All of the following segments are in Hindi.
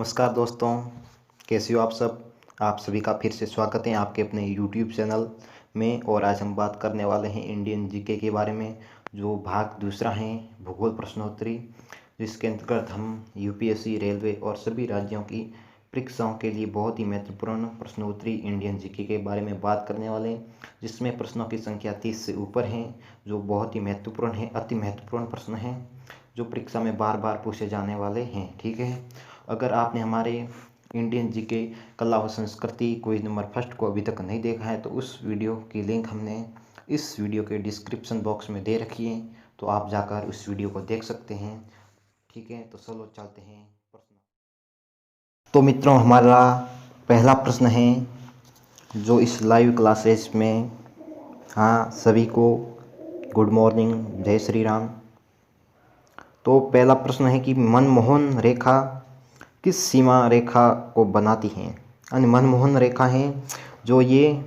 नमस्कार दोस्तों, कैसे हो आप सब। आप सभी का फिर से स्वागत है आपके अपने यूट्यूब चैनल में। और आज हम बात करने वाले हैं इंडियन जीके के बारे में, जो भाग दूसरा है भूगोल प्रश्नोत्तरी, जिसके अंतर्गत हम यूपीएससी, रेलवे और सभी राज्यों की परीक्षाओं के लिए बहुत ही महत्वपूर्ण प्रश्नोत्तरी इंडियन जीके के बारे में बात करने वाले हैं, जिसमें प्रश्नों की संख्या 30 से ऊपर है, जो बहुत ही महत्वपूर्ण है, अति महत्वपूर्ण प्रश्न हैं, जो परीक्षा में बार बार पूछे जाने वाले हैं। ठीक है, अगर आपने हमारे इंडियन जीके कला व संस्कृति क्विज नंबर फर्स्ट को अभी तक नहीं देखा है तो उस वीडियो की लिंक हमने इस वीडियो के डिस्क्रिप्शन बॉक्स में दे रखी है, तो आप जाकर उस वीडियो को देख सकते हैं। ठीक है, तो चलो चलते हैं प्रश्न। तो मित्रों, हमारा पहला प्रश्न है जो इस लाइव क्लासेस में, हाँ सभी को गुड मॉर्निंग, जय श्री राम। तो पहला प्रश्न है कि मनमोहन रेखा किस सीमा रेखा को बनाती हैं। यानी मनमोहन रेखा है जो ये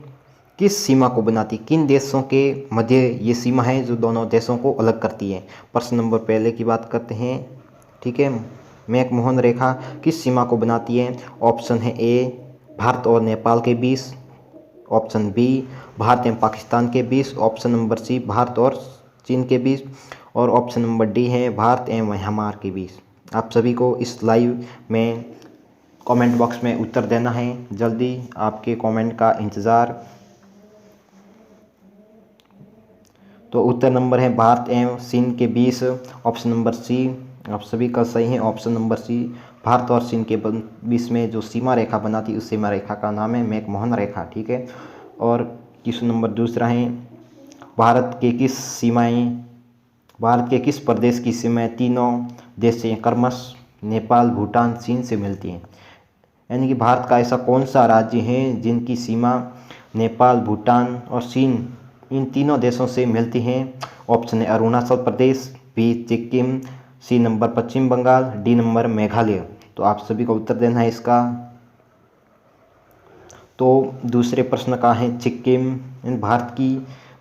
किस सीमा को बनाती, किन देशों के मध्य ये सीमा है जो दोनों देशों को अलग करती है। प्रश्न नंबर पहले की बात करते हैं। ठीक है, मैकमोहन रेखा किस सीमा को बनाती है। ऑप्शन है ए भारत और नेपाल के बीच, ऑप्शन बी भारत एवं पाकिस्तान के बीच, ऑप्शन नंबर सी भारत और चीन के बीच, और ऑप्शन नंबर डी है भारत एवं म्यांमार के बीच। आप सभी को इस लाइव में कमेंट बॉक्स में उत्तर देना है, जल्दी आपके कमेंट का इंतज़ार। तो उत्तर नंबर है भारत एवं चीन के बीच, ऑप्शन नंबर सी आप सभी का सही है। ऑप्शन नंबर सी भारत और चीन के बीच में जो सीमा रेखा बनाती उस सीमा रेखा का नाम है मैकमोहन रेखा। ठीक है, और क्वेश्चन नंबर दूसरा है भारत के किस प्रदेश की सीमाएं तीनों देश से क्रमश नेपाल, भूटान, चीन से मिलती हैं। यानी कि भारत का ऐसा कौन सा राज्य है जिनकी सीमा नेपाल, भूटान और चीन, इन तीनों देशों से मिलती हैं। ऑप्शन है अरुणाचल प्रदेश, बी सिक्किम, सी नंबर पश्चिम बंगाल, डी नंबर मेघालय। तो आप सभी को उत्तर देना है इसका। तो दूसरे प्रश्न का है सिक्किम।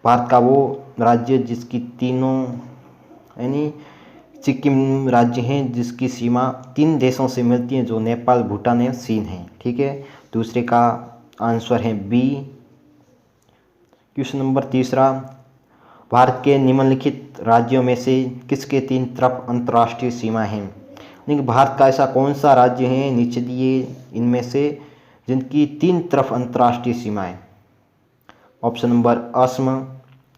भारत का वो राज्य जिसकी तीनों, यानी सिक्किम राज्य हैं जिसकी सीमा 3 देशों से मिलती है जो नेपाल, भूटान और चीन है। ठीक है, दूसरे का आंसर है बी। क्वेश्चन नंबर तीसरा, भारत के निम्नलिखित राज्यों में से किसके 3 तरफ अंतर्राष्ट्रीय सीमा है। यानी भारत का ऐसा कौन सा राज्य है नीचे दिए इनमें से जिनकी 3 तरफ अंतर्राष्ट्रीय सीमाएं। ऑप्शन नंबर असम,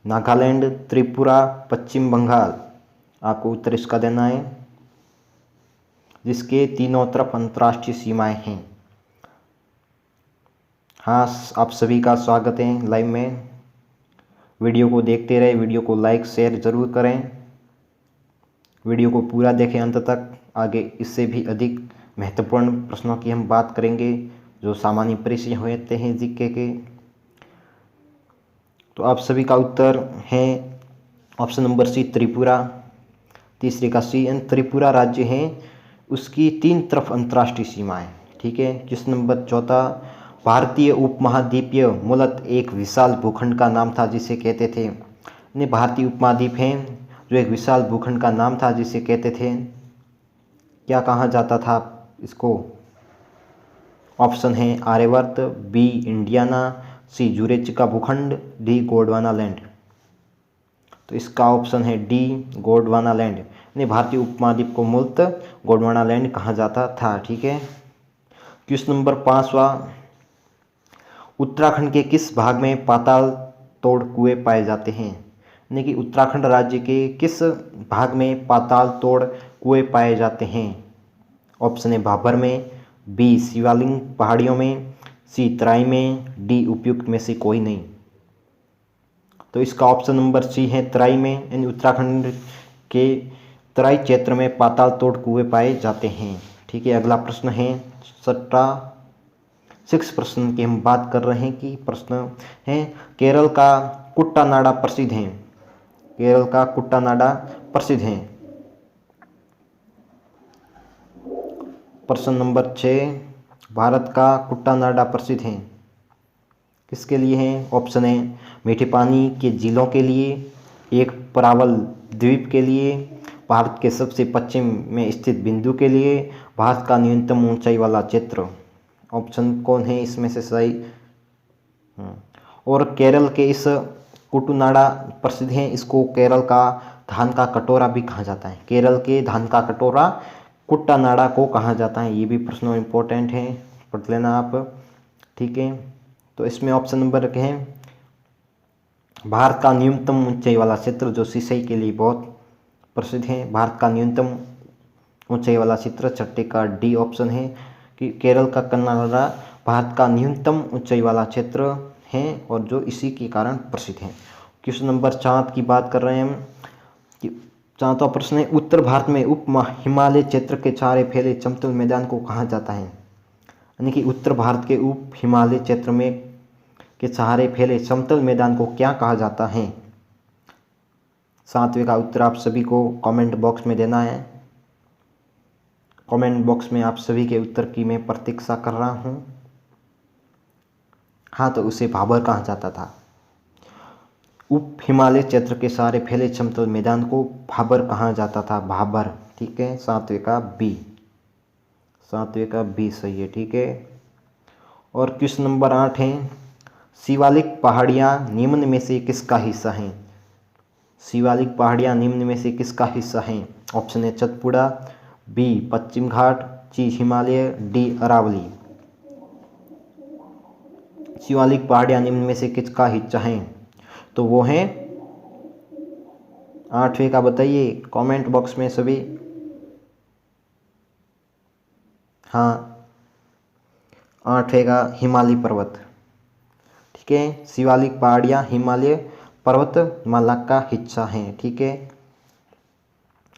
नागालैंड, त्रिपुरा, पश्चिम बंगाल। आपको उत्तर इसका देना है, जिसके तीनों तरफ अंतर्राष्ट्रीय सीमाएं हैं। हाँ, आप सभी का स्वागत है लाइव में। वीडियो को देखते रहे, वीडियो को लाइक शेयर ज़रूर करें, वीडियो को पूरा देखें अंत तक। आगे इससे भी अधिक महत्वपूर्ण प्रश्नों की हम बात करेंगे जो सामान्य परिचय होते हैं जीके के। तो आप सभी का उत्तर है ऑप्शन नंबर सी त्रिपुरा। तीसरे का सी एन त्रिपुरा राज्य है, उसकी 3 तरफ अंतर्राष्ट्रीय सीमाएं। ठीक है, क्वेश्चन नंबर चौथा, भारतीय उपमहाद्वीपीय मूलतः एक विशाल भूखंड का नाम था जिसे कहते थे। यानी भारतीय उपमहाद्वीप है जो एक विशाल भूखंड का नाम था जिसे कहते थे, क्या कहा जाता था इसको। ऑप्शन है आर्यवर्त, बी इंडियाना, सी यूरेशिया भूखंड, डी गोंडवाना लैंड। तो इसका ऑप्शन है डी गोंडवाना लैंड। यानी भारतीय उपमहाद्वीप को मूलतः गोंडवाना लैंड कहा जाता था। ठीक है, क्वेश्चन नंबर 5वां, उत्तराखंड के किस भाग में पाताल तोड़ कुएं पाए जाते हैं। यानी कि उत्तराखंड राज्य के किस भाग में पाताल तोड़ कुएं पाए जाते हैं। ऑप्शन है भाबर में, बी शिवालिक पहाड़ियों में, सी तराई में, डी उपयुक्त में से कोई नहीं। तो इसका ऑप्शन नंबर सी है तराई में। यानी उत्तराखंड के तराई क्षेत्र में पाताल तोड़ कुएं पाए जाते हैं। ठीक है, अगला प्रश्न है 6 प्रश्न की हम बात कर रहे हैं कि प्रश्न है केरल का कुट्टानाडा प्रसिद्ध है। केरल का कुट्टानाडा प्रसिद्ध है। प्रश्न नंबर 6, भारत का कुट्टानाडा प्रसिद्ध है किसके लिए है। ऑप्शन है मीठे पानी के झीलों के लिए, एक परावल द्वीप के लिए, भारत के सबसे पश्चिम में स्थित बिंदु के लिए, भारत का न्यूनतम ऊंचाई वाला क्षेत्र, ऑप्शन कौन है इसमें से सही। और केरल के इस कुटुनाडा प्रसिद्ध है, इसको केरल का धान का कटोरा भी कहा जाता है। केरल के धान का कटोरा कुट्टानाडा को कहा जाता है। ये भी प्रश्न इंपॉर्टेंट है, पढ़ लेना आप, ठीक है। तो इसमें ऑप्शन नंबर के हैं भारत का न्यूनतम ऊंचाई वाला क्षेत्र, जो सिंचाई के लिए बहुत प्रसिद्ध है। भारत का न्यूनतम ऊंचाई वाला क्षेत्र, छठे का डी ऑप्शन है कि केरल का कन्नाडा भारत का न्यूनतम ऊंचाई वाला क्षेत्र है और जो इसी के कारण प्रसिद्ध है। क्वेश्चन नंबर 4 की बात कर रहे हैं हम कि 4वां प्रश्न है, उत्तर भारत में उप हिमालय क्षेत्र के सहारे फैले समतल मैदान को कहा जाता है। यानी कि उत्तर भारत के उप हिमालय क्षेत्र में के सहारे फैले समतल मैदान को क्या कहा जाता है। 7वें का उत्तर आप सभी को कमेंट बॉक्स में देना है। कमेंट बॉक्स में आप सभी के उत्तर की मैं प्रतीक्षा कर रहा हूं। हाँ, तो उसे भाबर कहा जाता था। उप हिमालय क्षेत्र के सहारे फैले समतल मैदान को भाबर कहा जाता था, भाबर, ठीक है। 7वें का बी सही है, ठीक है। और क्वेश्चन नंबर 8 है, शिवालिक पहाड़ियाँ निम्न में से किसका हिस्सा हैं। शिवालिक पहाड़ियाँ निम्न में से किसका हिस्सा हैं। ऑप्शन है सतपुड़ा, बी पश्चिम घाट, सी हिमालय, डी अरावली। शिवालिक पहाड़ियाँ निम्न में से किसका हिस्सा हैं, तो वो हैं 8वें का, बताइए कमेंट बॉक्स में सभी। हाँ, 8वें का हिमालय पर्वत, ठीक है। शिवालिक पहाड़ियाँ हिमालय पर्वतमाला का हिस्सा हैं, ठीक है।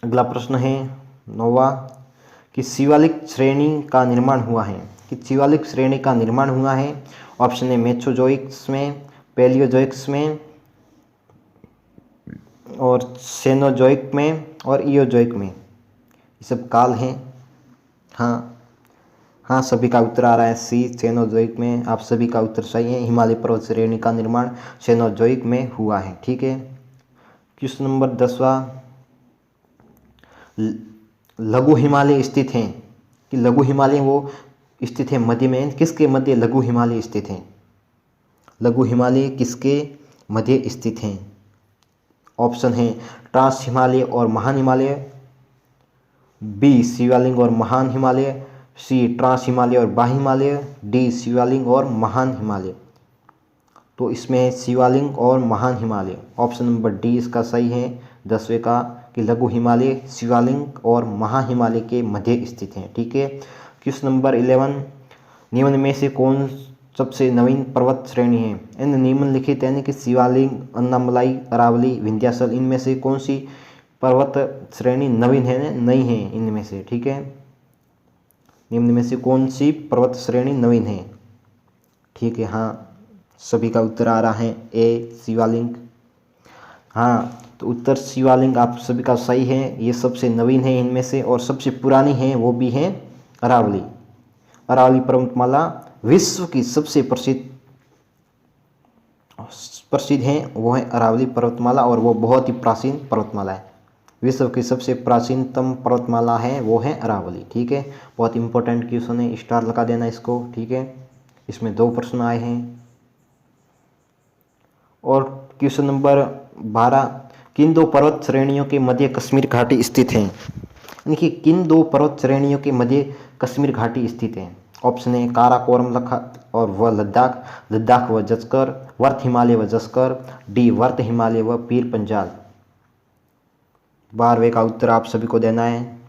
अगला प्रश्न है 9वां कि शिवालिक श्रेणी का निर्माण हुआ है। कि शिवालिक श्रेणी का निर्माण हुआ है, ऑप्शन है मेसोजोइक्स में, पैलियोजोइक्स में और सेनोजोइक में और इयोजोइक में। ये सब काल हैं। हाँ, सभी का उत्तर आ रहा है सी, सेनोजोइक में। आप सभी का उत्तर सही है। हिमालय पर्वत श्रेणी का निर्माण सेनोजोइक में हुआ है, ठीक है। क्वेश्चन नंबर 10वां, लघु हिमालय स्थित हैं। कि लघु हिमालय वो स्थित है मध्य में, किसके मध्य लघु हिमालय स्थित हैं। लघु हिमालय किसके मध्य स्थित हैं। ऑप्शन है ट्रांस हिमालय और महान हिमालय, बी शिवालिक और महान हिमालय, सी ट्रांस हिमालय और बाह्य हिमालय, डी शिवालिक और महान हिमालय। तो इसमें शिवालिक और महान हिमालय, ऑप्शन नंबर डी इसका सही है 10वें का, कि लघु हिमालय शिवालिक और महाहिमालय के मध्य स्थित हैं, ठीक है। क्वेश्चन नंबर 11, निम्न में से कौन सबसे नवीन पर्वत श्रेणी है। इन निम्नलिखित यानी कि शिवालिक, अन्नामलाई, अरावली, विंध्याचल, इनमें से कौन सी पर्वत श्रेणी नवीन है, नई है इनमें से, ठीक है। निम्न में से कौन सी पर्वत श्रेणी नवीन है, ठीक है। हाँ, सभी का उत्तर आ रहा है ए शिवालिक। हाँ, तो उत्तर शिवालिक आप सभी का सही है। ये सबसे नवीन है इनमें से, और सबसे पुरानी है वो भी है अरावली। अरावली पर्वतमाला विश्व की सबसे प्रसिद्ध है, वो है अरावली पर्वतमाला, और वो बहुत ही प्राचीन पर्वतमाला है। विश्व की सबसे प्राचीनतम पर्वतमाला है वो है अरावली, ठीक है। बहुत इंपॉर्टेंट क्वेश्चन है, स्टार लगा देना इसको, ठीक है। इसमें 2 प्रश्न आए हैं। और क्वेश्चन नंबर 12, किन 2 पर्वत श्रेणियों के मध्य कश्मीर घाटी स्थित है। यानी कि किन 2 पर्वत श्रेणियों के मध्य कश्मीर घाटी स्थित है। ऑप्शन है काराकोरम और व लद्दाख, लद्दाख व जस्कर, वर्त हिमालय व जस्कर, डी वर्त हिमालय व पीर पंजाल। 12वें का उत्तर आप सभी को देना है,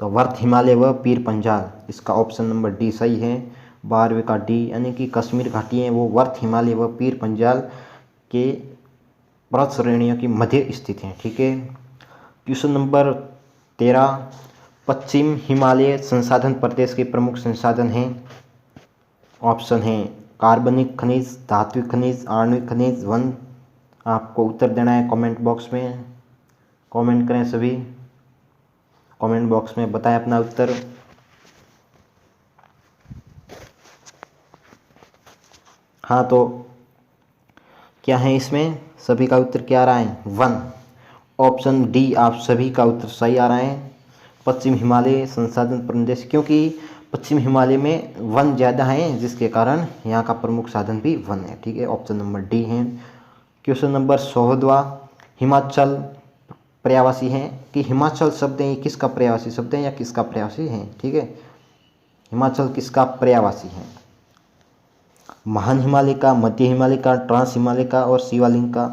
तो वर्त हिमालय व पीर पंजाल, इसका ऑप्शन नंबर डी सही है। 12वें का डी, यानी कि कश्मीर घाटी है वो वर्त हिमालय व पीर पंजाल के पर्वत श्रेणियों की मध्य स्थित हैं, ठीक है। क्वेश्चन नंबर 13, पश्चिम हिमालय संसाधन प्रदेश के प्रमुख संसाधन हैं। ऑप्शन है कार्बनिक खनिज, धात्विक खनिज, आणविक खनिज, वन। आपको उत्तर देना है कमेंट बॉक्स में। कमेंट करें सभी, कमेंट बॉक्स में बताएं अपना उत्तर। हाँ, तो क्या है इसमें सभी का उत्तर क्या आ रहा है, वन। ऑप्शन डी आप सभी का उत्तर सही आ रहा है। पश्चिम हिमालय संसाधन प्रदेश, क्योंकि पश्चिम हिमालय में वन ज़्यादा हैं जिसके कारण यहाँ का प्रमुख साधन भी वन है। ठीक है, ऑप्शन नंबर डी है। क्वेश्चन नंबर 14वां, हिमाचल पर्यायवाची हैं कि हिमाचल शब्द है ये किसका पर्यायवाची शब्द है या किसका पर्यायवाची है। ठीक है, हिमाचल किसका पर्यायवाची है? महान हिमालय का, मध्य हिमालय का, ट्रांस हिमालय का और शिवालिक का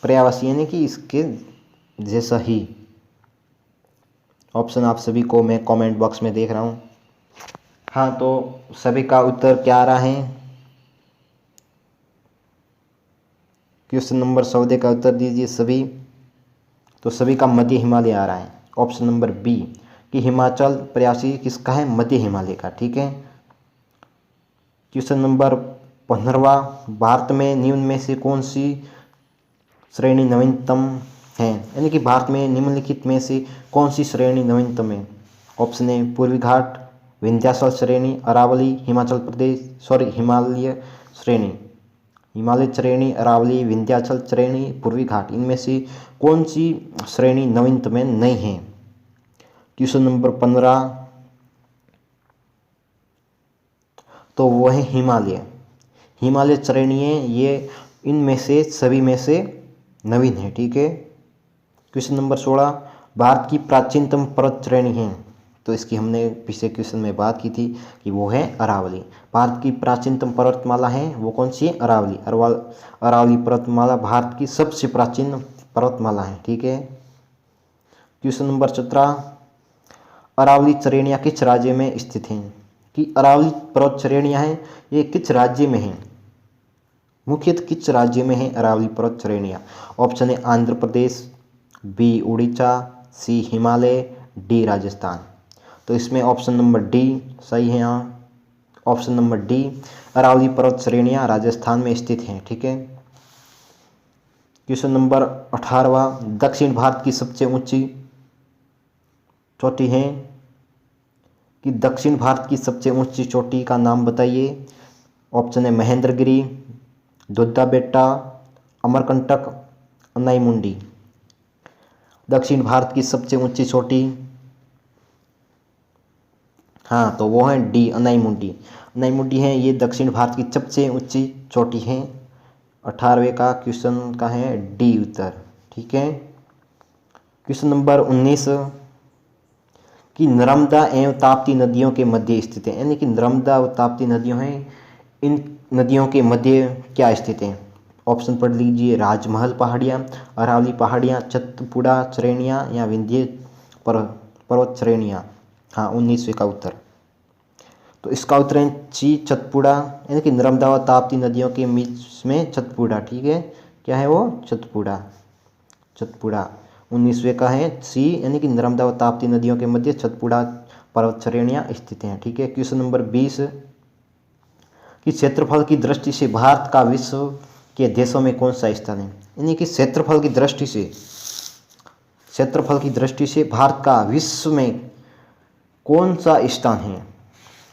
पर्यायवाची, यानी कि इसके जैसा ही। ऑप्शन आप सभी को मैं कमेंट बॉक्स में देख रहा हूँ। हाँ, तो सभी का उत्तर क्या आ रहा है? क्वेश्चन नंबर 14 का उत्तर दीजिए सभी। तो सभी का मध्य हिमालय आ रहा है। ऑप्शन नंबर बी कि हिमाचल पर्यायवाची किसका है? मध्य हिमालय का। ठीक है। क्वेश्चन नंबर 15वां, भारत में निम्न में से कौन सी श्रेणी नवीनतम है? यानी कि भारत में निम्नलिखित में से कौन सी श्रेणी नवीनतम है? ऑप्शन ए पूर्वी घाट, विंध्याचल श्रेणी, अरावली, हिमालय श्रेणी, हिमालय श्रेणी, अरावली, विंध्याचल श्रेणी, पूर्वी घाट, इनमें से कौन सी श्रेणी नवीनतम में नहीं है? क्वेश्चन नंबर 15, तो वो है हिमालय। हिमालय श्रेणी है ये इनमें से सभी में से नवीन है। ठीक है। क्वेश्चन नंबर 16, भारत की प्राचीनतम पर्वत श्रेणी है, तो इसकी हमने पिछले क्वेश्चन में बात की थी कि वो है अरावली। भारत की प्राचीनतम पर्वतमाला है वो कौन सी है? अरावली। अरावली पर्वतमाला भारत की सबसे प्राचीन पर्वतमाला है। ठीक है। क्वेश्चन नंबर 17, अरावली श्रेणियाँ किस राज्य में स्थित हैं? कि अरावली पर्वत श्रेणियाँ हैं ये किस राज्य में हैं? मुख्यतः किस राज्य में है अरावली पर्वत श्रेणियाँ? ऑप्शन है आंध्र प्रदेश, बी उड़ीसा, सी हिमालय, डी राजस्थान। तो इसमें ऑप्शन नंबर डी सही है। यहाँ ऑप्शन नंबर डी, अरावली पर्वत श्रेणियाँ राजस्थान में स्थित हैं। ठीक है। क्वेश्चन नंबर 18वां, दक्षिण भारत की सबसे ऊंची चोटी है कि दक्षिण भारत की सबसे ऊंची चोटी का नाम बताइए। ऑप्शन है महेंद्रगिरी, दुद्धा बेट्टा, अमरकंटक, अनाईमुंडी। दक्षिण भारत की सबसे ऊंची चोटी, हाँ तो वो है डी अनाईमुंडी। अनाईमुंडी है ये दक्षिण भारत की सबसे ऊंची चोटी है। 18वें का क्वेश्चन का है डी उत्तर। ठीक है। क्वेश्चन नंबर 19, कि नर्मदा एवं ताप्ती नदियों के मध्य स्थित है, यानी कि नर्मदा और ताप्ती नदियों हैं, इन नदियों के मध्य क्या स्थित है? ऑप्शन पढ़ लीजिए, राजमहल पहाड़ियाँ, अरावली पहाड़ियाँ, सतपुड़ा श्रेणियाँ या विंध्य पर्वत श्रेणियाँ। हाँ 19वें का उत्तर। तो इसका उत्तर है सी सतपुड़ा, यानी कि नर्मदा और ताप्ती नदियों के बीच में सतपुड़ा। ठीक है, क्या है वो? सतपुड़ा। सतपुड़ा 19वें का है सी, यानी कि नर्मदा और ताप्ती नदियों के मध्य सतपुड़ा पर्वत श्रेणियाँ स्थित हैं। ठीक है। क्वेश्चन नंबर 20, कि क्षेत्रफल की दृष्टि से भारत का विश्व के देशों में कौन सा स्थान है? यानी कि क्षेत्रफल की दृष्टि से भारत का विश्व में कौन सा स्थान है?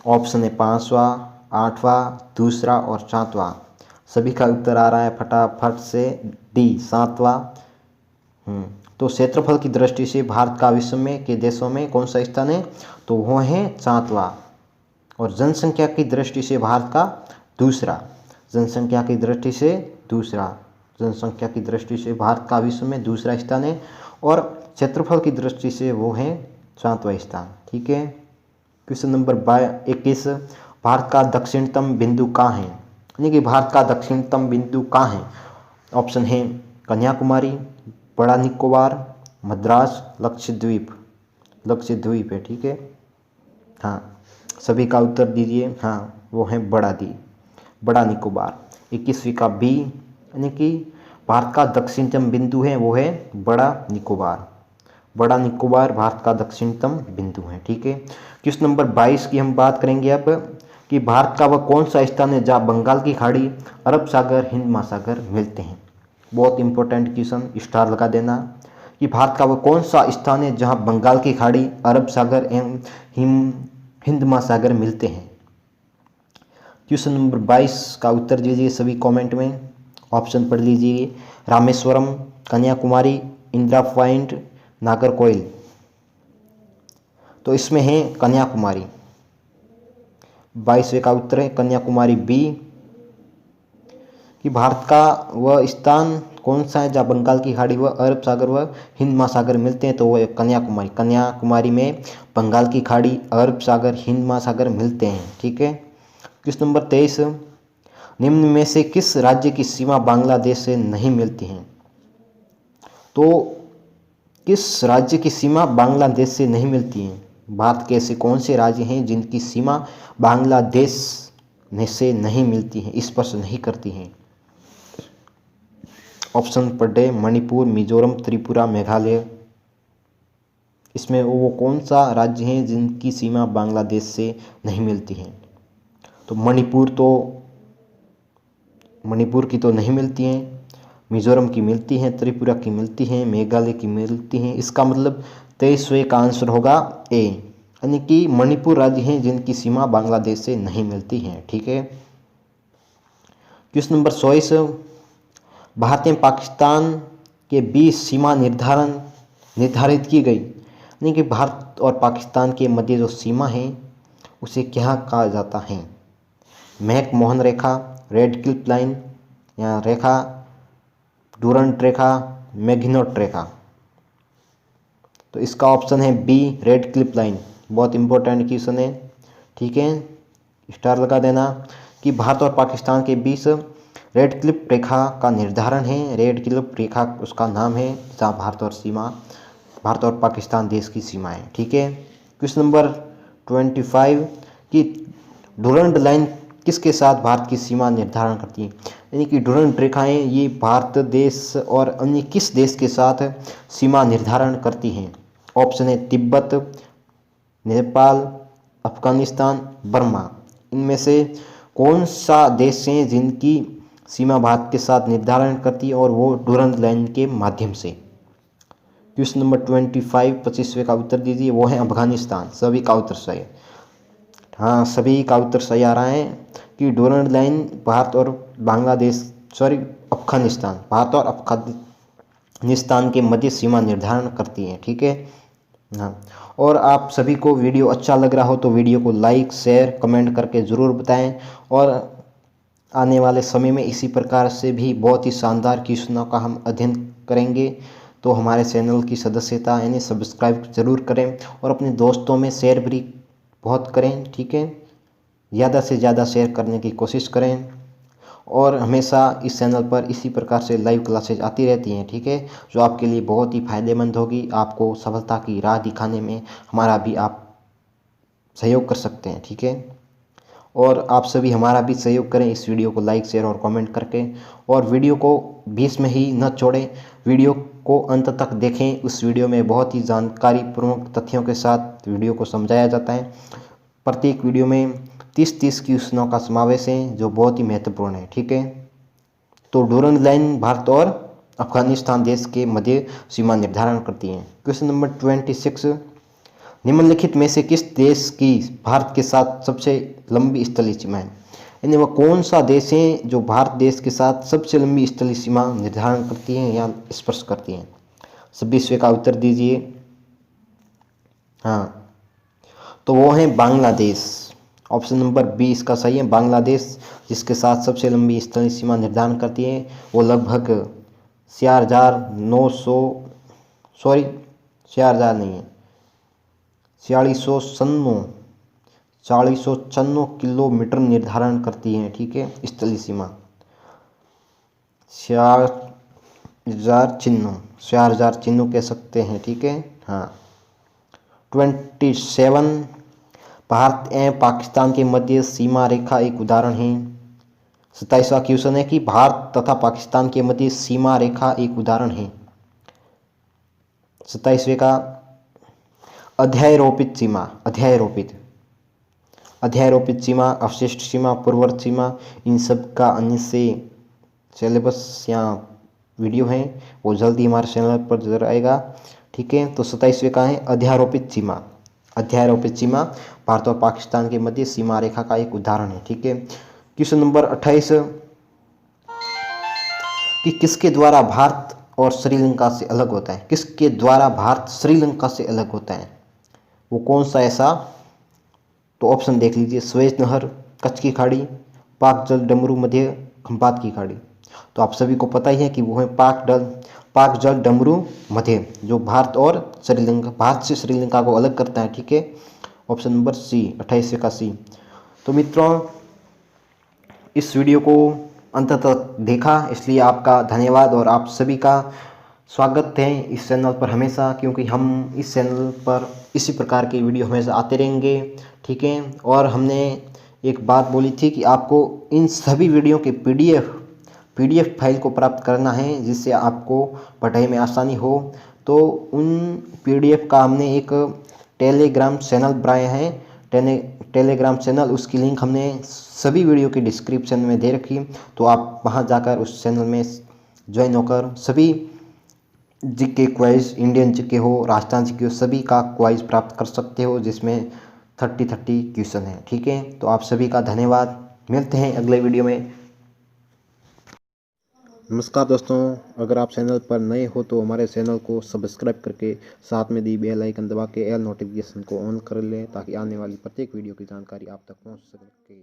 ऑप्शन है 5वां, 8वां, दूसरा और 7वां। सभी का उत्तर आ रहा है फटाफट से डी 7वां। तो क्षेत्रफल की दृष्टि से भारत का विश्व में के देशों में कौन सा स्थान है? तो वो है 7वां। और जनसंख्या की दृष्टि से भारत का दूसरा, जनसंख्या की दृष्टि से भारत का विश्व में दूसरा स्थान है और क्षेत्रफल की दृष्टि से वो है 7वां स्थान। ठीक है। क्वेश्चन नंबर 21, भारत का दक्षिणतम बिंदु कहाँ है? यानी कि भारत का दक्षिणतम बिंदु कहाँ है? ऑप्शन है कन्याकुमारी, बड़ा निकोबार, मद्रास, लक्षद्वीप है। ठीक है। हाँ सभी का उत्तर दीजिए। हाँ वो है बड़ा निकोबार। 21वीं का बी, यानी कि भारत का दक्षिणतम बिंदु है वो है बड़ा निकोबार। बड़ा निकोबार भारत का दक्षिणतम बिंदु है। ठीक है। क्वेश्चन नंबर 22 की हम बात करेंगे अब, कि भारत का वह कौन सा स्थान है जहाँ बंगाल की खाड़ी, अरब सागर, हिंद महासागर मिलते हैं? बहुत इंपॉर्टेंट क्वेश्चन, स्टार लगा देना। कि भारत का वह कौन सा स्थान है जहाँ बंगाल की खाड़ी, अरब सागर एवं हिंद महासागर मिलते हैं? क्वेश्चन नंबर 22 का उत्तर दीजिए सभी कमेंट में। ऑप्शन पढ़ लीजिए, रामेश्वरम, कन्याकुमारी, इंदिरा पॉइंट, नागरकोइल। तो इसमें है कन्याकुमारी। 22वें का उत्तर है कन्याकुमारी बी। कि भारत का वह स्थान कौन सा है जहाँ बंगाल की खाड़ी व अरब सागर व हिंद महासागर मिलते हैं, तो वो है कन्याकुमारी। कन्याकुमारी में बंगाल की खाड़ी, अरब सागर, हिंद महासागर मिलते हैं। ठीक है। क्वेश्चन नंबर 23, निम्न में से किस राज्य की सीमा बांग्लादेश से नहीं मिलती है? तो किस राज्य की सीमा बांग्लादेश से नहीं मिलती है? भारत के ऐसे कौन से राज्य हैं जिनकी सीमा बांग्लादेश से नहीं मिलती है, स्पर्श नहीं करती हैं? ऑप्शन पढ़े, मणिपुर, मिजोरम, त्रिपुरा, मेघालय। इसमें वो कौन सा राज्य हैं जिनकी सीमा बांग्लादेश से नहीं मिलती है? तो मणिपुर की तो नहीं मिलती हैं, मिजोरम की मिलती हैं, त्रिपुरा की मिलती हैं, मेघालय की मिलती हैं। इसका मतलब 23वें का आंसर होगा ए, यानी कि मणिपुर राज्य हैं जिनकी सीमा बांग्लादेश से नहीं मिलती हैं। ठीक है। क्वेश्चन नंबर 24, भारत एवं पाकिस्तान के बीच सीमा निर्धारित की गई, यानी कि भारत और पाकिस्तान के मध्य जो सीमा है उसे क्या कहा जाता है? मैक-मोहन रेखा, रेड क्लिफ लाइन या रेखा, डूरंट रेखा, मैगिनोट रेखा। तो इसका ऑप्शन है बी, रेड क्लिफ लाइन। बहुत इंपॉर्टेंट क्वेश्चन है। ठीक है, स्टार लगा देना कि भारत और पाकिस्तान के बीच रेड क्लिफ रेखा का निर्धारण है। रेड क्लिफ रेखा उसका नाम है जहाँ भारत और पाकिस्तान देश की सीमा है। ठीक है। क्वेश्चन नंबर 25 कि डूरंट लाइन किसके साथ भारत की सीमा निर्धारण करती है? यानी कि डूरंट रेखाएं ये भारत देश और अन्य किस देश के साथ सीमा निर्धारण करती हैं? ऑप्शन है तिब्बत, नेपाल, अफगानिस्तान, बर्मा। इनमें से कौन सा देश हैं जिनकी सीमा भारत के साथ निर्धारण करती है और वो डूरंट लाइन के माध्यम से? क्वेश्चन नंबर 25 25वें का उत्तर दीजिए, वो है अफगानिस्तान। सभी का उत्तर सही है। हाँ, सभी का उत्तर सही आ रहा है कि डूरंट लाइन भारत और अफगानिस्तान के मध्य सीमा निर्धारण करती है। ठीक है। हाँ, और आप सभी को वीडियो अच्छा लग रहा हो तो वीडियो को लाइक, शेयर, कमेंट करके ज़रूर बताएं। और आने वाले समय में इसी प्रकार से भी बहुत ही शानदार क्वेश्चनों का हम अध्ययन करेंगे। तो हमारे चैनल की सदस्यता यानी सब्सक्राइब जरूर करें और अपने दोस्तों में शेयर भी बहुत करें। ठीक है, ज़्यादा से ज़्यादा शेयर करने की कोशिश करें। और हमेशा इस चैनल पर इसी प्रकार से लाइव क्लासेज आती रहती हैं। ठीक है, जो आपके लिए बहुत ही फायदेमंद होगी। आपको सफलता की राह दिखाने में हमारा भी आप सहयोग कर सकते हैं। ठीक है, और आप सभी हमारा भी सहयोग करें इस वीडियो को लाइक, शेयर और कमेंट करके। और वीडियो को बीच में ही न छोड़ें, वीडियो को अंत तक देखें। उस वीडियो में बहुत ही जानकारीपूर्वक तथ्यों के साथ वीडियो को समझाया जाता है। प्रत्येक वीडियो में 30 क्वेश्चनों का समावेश है जो बहुत ही महत्वपूर्ण है। ठीक है, तो डूरंट लाइन भारत और अफगानिस्तान देश के मध्य सीमा निर्धारण करती है। क्वेश्चन नंबर 26, निम्नलिखित में से किस देश की भारत के साथ सबसे लंबी स्थलीय सीमा है? यानी वह कौन सा देश है जो भारत देश के साथ सबसे लंबी स्थलीय सीमा निर्धारण करती है या स्पर्श करती है? 26वें का उत्तर दीजिए। हाँ, तो वो है बांग्लादेश। ऑप्शन नंबर बी इसका सही है, बांग्लादेश जिसके साथ सबसे लंबी स्थलीय सीमा निर्धारण करती है। वो लगभग 4696 किलोमीटर निर्धारण करती है। ठीक है, स्थलीय सीमा 4000 चिन्ह कह सकते हैं। ठीक है। हाँ, 27, भारत एवं पाकिस्तान के मध्य सीमा रेखा एक उदाहरण है। 27वां क्वेश्चन है कि भारत तथा पाकिस्तान के मध्य सीमा रेखा एक उदाहरण है। 27वें का अध्यायरोपित सीमा, अवशिष्ट सीमा, पूर्ववर्ती सीमा, इन सब का अन्य से सिलेबस या वीडियो है वो जल्दी हमारे चैनल पर जरूर आएगा। ठीक है, तो 27वें का है अध्यारोपित सीमा भारत और पाकिस्तान के मध्य सीमा रेखा का एक उदाहरण है। ठीक है। क्वेश्चन नंबर 28 कि किसके द्वारा भारत और श्रीलंका से अलग होता है? किसके द्वारा भारत श्रीलंका से अलग होता है? वो कौन सा ऐसा, तो ऑप्शन देख लीजिए, स्वेज नहर, कच्छ की खाड़ी, पाक जल डमरू मध्य, खंपात की खाड़ी। तो आप सभी को पता ही है कि वो है पाक जल डमरू मध्य, जो भारत और श्रीलंका, भारत से श्रीलंका को अलग करता है। ठीक है, ऑप्शन नंबर सी, 28 का सी। तो मित्रों, इस वीडियो को अंत तक देखा इसलिए आपका धन्यवाद, और आप सभी का स्वागत है इस चैनल पर हमेशा, क्योंकि हम इस चैनल पर इसी प्रकार की वीडियो हमेशा आते रहेंगे। ठीक है, और हमने एक बात बोली थी कि आपको इन सभी वीडियो के पीडीएफ फाइल को प्राप्त करना है, जिससे आपको पढ़ाई में आसानी हो। तो उन पीडीएफ का हमने एक टेलीग्राम चैनल बनाया है, टेलीग्राम चैनल, उसकी लिंक हमने सभी वीडियो के डिस्क्रिप्शन में दे रखी। तो आप वहां जाकर उस चैनल में ज्वाइन होकर सभी जीके क्वाइज, इंडियन जीके हो, राजस्थान जीके हो, सभी का क्वाइज प्राप्त कर सकते हो, जिसमें 30 क्वेश्चन है। ठीक है, तो आप सभी का धन्यवाद, मिलते हैं अगले वीडियो में। नमस्कार दोस्तों, अगर आप चैनल पर नए हो तो हमारे चैनल को सब्सक्राइब करके साथ में दी बेल आइकन दबा के ऑल नोटिफिकेशन को ऑन कर लें, ताकि आने वाली प्रत्येक वीडियो की जानकारी आप तक पहुंच सके।